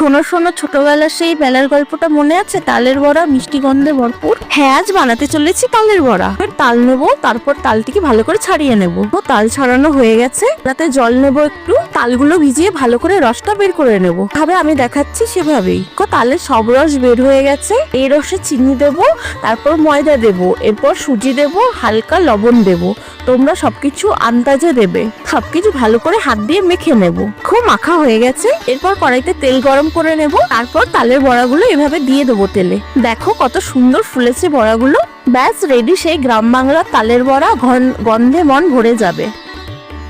শোনো শোনো, ছোটবেলার সেই বেলার গল্পটা মনে আছে? তালের বড়া মিষ্টি গন্ধে ভরপুর। হ্যাঁ, আজ বানাতে চলেছি তালের বড়া। তাল নেবো, তারপর তালটিকে ভালো করে ছাড়িয়ে নেবো। তাল ছাড়ানো হয়ে গেছে, তাতে জল নেবো একটু, তালগুলো ভিজিয়ে ভালো করে রসটা বের করে নেবো। ভাবে আমি দেখাচ্ছি সেভাবেই। তালের সব রস বের হয়ে গেছে। এই রসে চিনি দেবো, তারপর ময়দা দেবো, এরপর সুজি দেবো, হালকা লবণ দেবো। তোমরা সবকিছু আন্দাজে দেবে। সবকিছু ভালো করে হাত দিয়ে মেখে নেব। খুব মাখা হয়ে গেছে। এরপর কড়াইতে তেল গরম করে নেব, তারপর তালের বড়াগুলো এভাবে দিয়ে দেবো তেলে। দেখো কত সুন্দর ফুলেছে বড়াগুলো। ব্যাস রেডি সেই গ্রাম বাংলার তালের বড়া, গন্ধে মন ভরে যাবে।